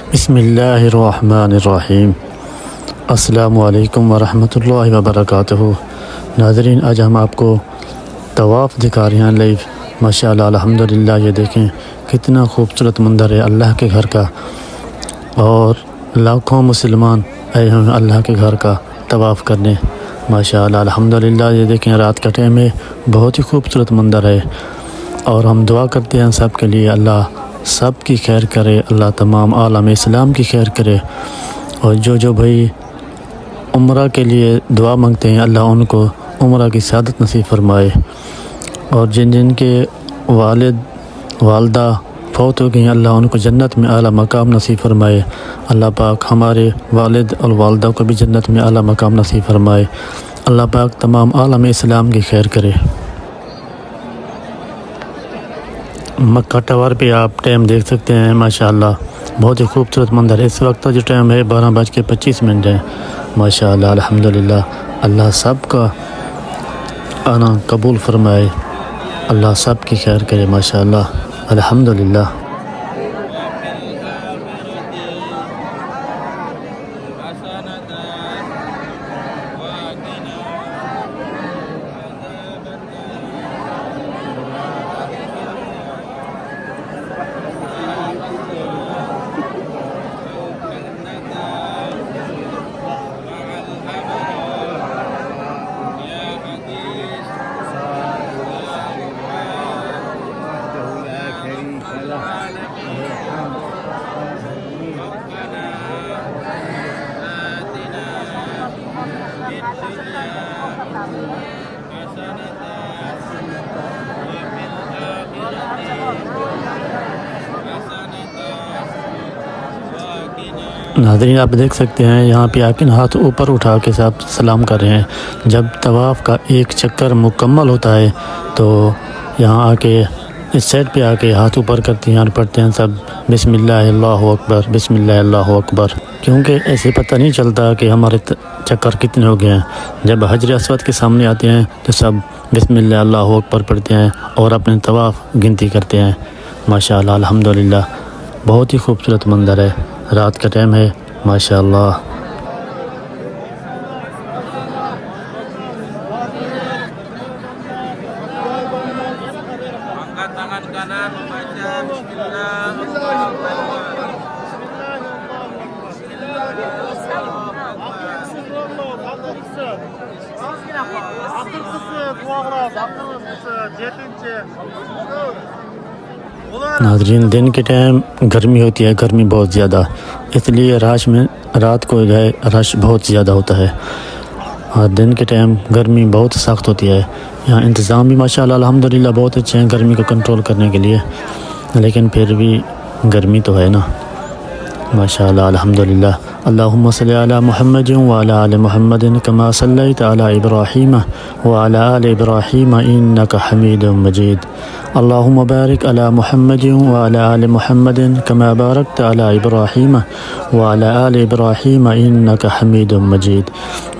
बिस्मिल्लाहिर्रहमानिर्रहीम। अस्सलामु अलैकुम वरहमतुल्लाहि वबरकातुहू। नाज़रीन, आज हम आपको तवाफ़ दिखा रहे हैं लाइव। माशाअल्लाह अल्हम्दुलिल्लाह। ये देखें कितना खूबसूरत मंज़र है अल्लाह के घर का, और लाखों मुसलमान आए हैं अल्लाह के घर का तवाफ़ करने। माशाअल्लाह अल्हम्दुलिल्लाह। ये देखें रात का टाइम है, बहुत ही खूबसूरत मंज़र है, और हम दुआ करते हैं सब के लिए, अल्लाह सब की खैर करे, अल्लाह तमाम आलम इस्लाम की खैर करे। और जो भाई उम्रा के लिए दुआ मांगते हैं, अल्लाह उनको उम्रा की सआदत नसीब फरमाए। और जिन के वालिद वालदा फौत हो गई हैं, अल्लाह उनको जन्नत में आला मकाम नसीब फरमाए। अल्लाह पाक हमारे वालिद और वालदा को भी जन्नत में आला मकाम नसीब फरमाए। अल्लाह पाक तमाम आलम इस्लाम की खैर करे। मक्का टावर पे आप टाइम देख सकते हैं, माशाअल्लाह बहुत ही खूबसूरत मंज़र है। इस वक्त जो टाइम है 12:25 है। माशाअल्लाह अल्हम्दुलिल्लाह। अल्लाह सब का आना कबूल फरमाए, अल्लाह सब की खैर करे। माशाअल्लाह अल्हम्दुलिल्लाह। नाज़रीन, आप देख सकते हैं यहाँ पे आके हाथ ऊपर उठा के सब सलाम कर रहे हैं। जब तवाफ़ का एक चक्कर मुकम्मल होता है तो यहाँ आके इस साइड पे आके हाथ ऊपर करते हैं और पढ़ते हैं सब बिस्मिल्लाह अल्लाहु अकबर, बिस्मिल्लाह अल्लाहु अकबर। क्योंकि ऐसे पता नहीं चलता कि हमारे चक्कर कितने हो गए हैं। जब हजर अस्वद के सामने आते हैं तो सब बिस्मिल्लाह अल्लाहु अकबर पढ़ते हैं और अपने तवाफ़ गिनती करते हैं। माशाअल्लाह अल्हम्दुलिल्लाह। बहुत ही खूबसूरत मंज़र है, रात का टाइम है। माशाअल्लाह। Tangan kanan membaca नाज़रीन, दिन के टाइम गर्मी होती है, गर्मी बहुत ज़्यादा, इसलिए रात को जो है रश बहुत ज़्यादा होता है। और दिन के टाइम गर्मी बहुत सख्त होती है। यहाँ इंतज़ाम भी माशाअल्लाह अल्हम्दुलिल्लाह बहुत अच्छे हैं गर्मी को कंट्रोल करने के लिए, लेकिन फिर भी गर्मी तो है ना। माशाअल्लाह अल्हम्दुलिल्लाह। अल्लाहुम्मा सल्ली अला मुहम्मद व अला आलि मुहम्मद कमा सल्लैता अला इब्राहीम व अला आलि इब्राहीम इन्नका हमीदुम मजीद। अल्लाहुम्मा बारिक अला मुहम्मद व अला आलि मुहम्मद कमा बारकता अला इब्राहीम व अला आलि इब्राहीम इन्नका हमीदुम मजीद।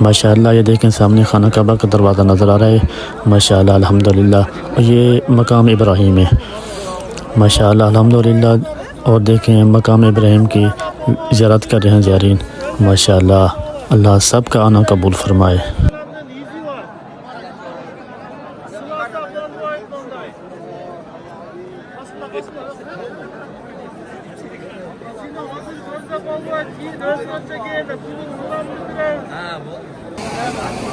माशाअल्लाह। ये देखें सामने खाना काबा का दरवाज़ा नज़र आ रहा है। माशाअल्लाह अल्हम्दुलिल्लाह। और ये मकाम इब्राहीम है। माशाअल्लाह अल्हम्दुलिल्लाह। और देखें मकाम इब्राहीम की ज़ियारत कर रहे हैं ज़ायरीन। माशाअल्लाह। अल्लाह सब का आना कबूल फरमाए।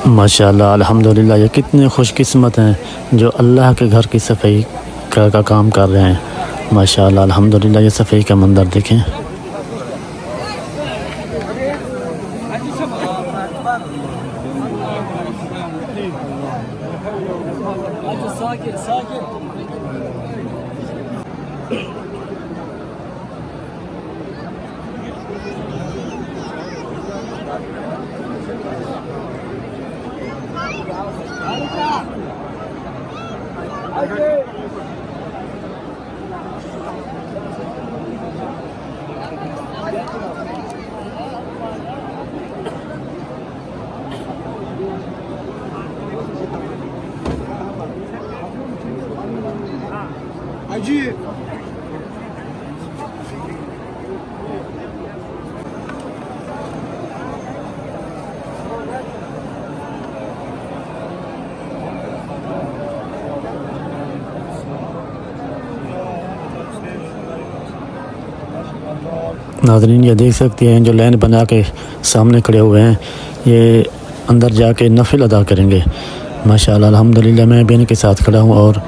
माशाअल्लाह अल्हम्दुलिल्लाह। ये कितने खुशकिस्मत हैं जो अल्लाह के घर की सफाई का काम कर रहे हैं। माशाअल्लाह अल्हम्दुलिल्लाह। ये सफाई का मंज़र देखें। नाज़रीन ये देख सकते हैं जो लाइन बना के सामने खड़े हुए हैं, ये अंदर जाके नफिल अदा करेंगे। माशाअल्लाह अल्हम्दुलिल्लाह मैं भी इनके साथ खड़ा हूँ और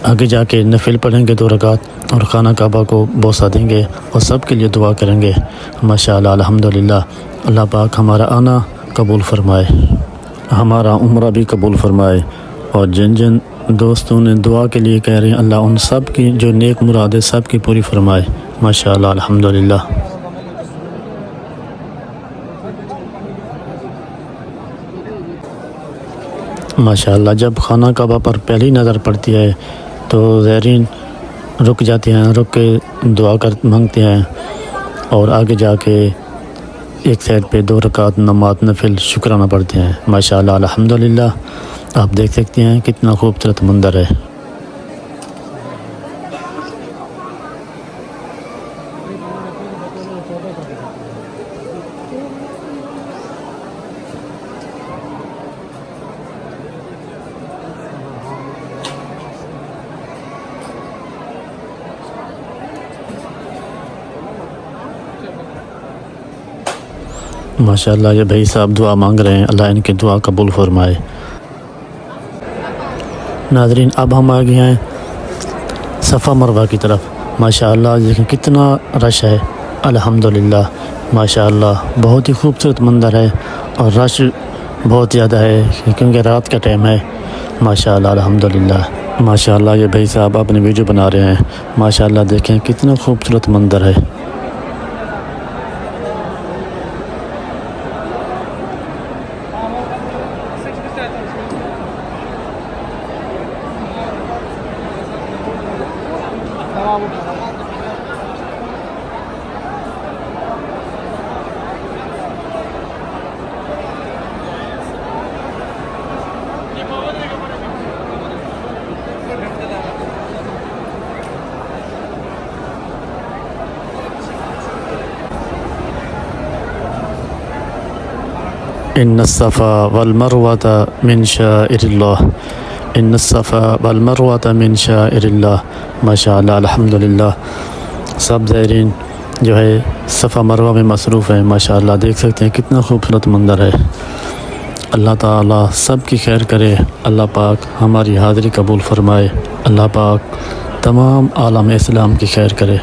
आगे जाके नफिल पढ़ेंगे 2 रकात और खाना काबा को बोसा देंगे और सब के लिए दुआ करेंगे। माशाअल्लाह अल्हम्दुलिल्लाह। अल्लाह पाक हमारा आना कबूल फ़रमाए, हमारा उम्रा भी कबूल फ़रमाए। और जिन जिन दोस्तों ने दुआ के लिए कह रहे हैं, अल्लाह उन सब की जो नेक मुरादें सब की पूरी फ़रमाए। माशाअल्लाह अल्हम्दुलिल्लाह। माशाअल्लाह जब खाना काबा पर पहली नज़र पड़ती है तो ज़ायरीन रुक जाते हैं, रुक के दुआ कर मांगते हैं और आगे जाके एक साइड पे 2 रकात नमाज नफिल शुक्राना पढ़ते हैं। माशाअल्लाह अल्हम्दुलिल्लाह। आप देख सकते हैं कितना खूबसूरत मंज़र है। माशाअल्लाह ये भाई साहब दुआ मांग रहे हैं, अल्लाह इनकी दुआ कबूल फरमाए। नाज़रीन अब हम आ गए हैं सफ़ा मरवा की तरफ। माशाअल्लाह देखें कितना रश है। अल्हम्दुलिल्लाह माशाअल्लाह बहुत ही खूबसूरत मंज़र है और रश बहुत ज़्यादा है क्योंकि रात का टाइम है। माशाअल्लाह अल्हम्दुलिल्लाह। माशाअल्लाह ये भाई साहब अपनी वीडियो बना रहे हैं। माशाअल्लाह देखें कितना खूबसूरत मंज़र है। इन्नस्सफ़ा वल मरवत मिन शाइरिल्लाह, इन्नस्सफ़ा वल मरवत मिन शाइरिल्लाह। माशाअल्लाह अल्हम्दुलिल्लाह। सब ज़ायरीन जो है सफ़ा मरवा में मसरूफ़ है। माशाअल्लाह देख सकते हैं कितना खूबसूरत मंज़र है। अल्लाह ताला सब की खैर करे। अल्लाह पाक हमारी हाज़िरी कबूल फ़रमाए। अल्लाह पाक तमाम आलम इस्लाम की खैर करे।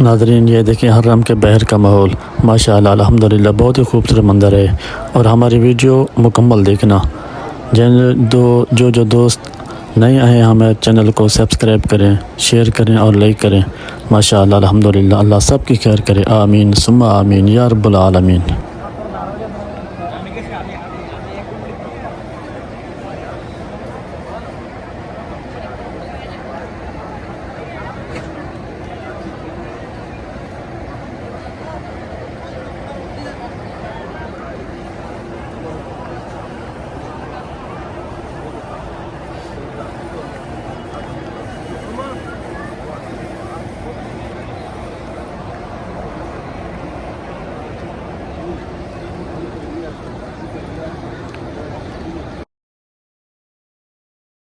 नाज़रीन ये देखें हरम के बहर का माहौल। माशाअल्लाह अल्हम्दुलिल्लाह बहुत ही खूबसूरत मंज़र है। और हमारी वीडियो मुकम्मल देखना। जो दोस्त नए आए हैं हमारे चैनल को सब्सक्राइब करें, शेयर करें और लाइक करें। माशाअल्लाह अल्हम्दुलिल्लाह। अल्लाह सब की खैर करे। आमीन सुम्मा आमीन या रब्बुल आलमीन।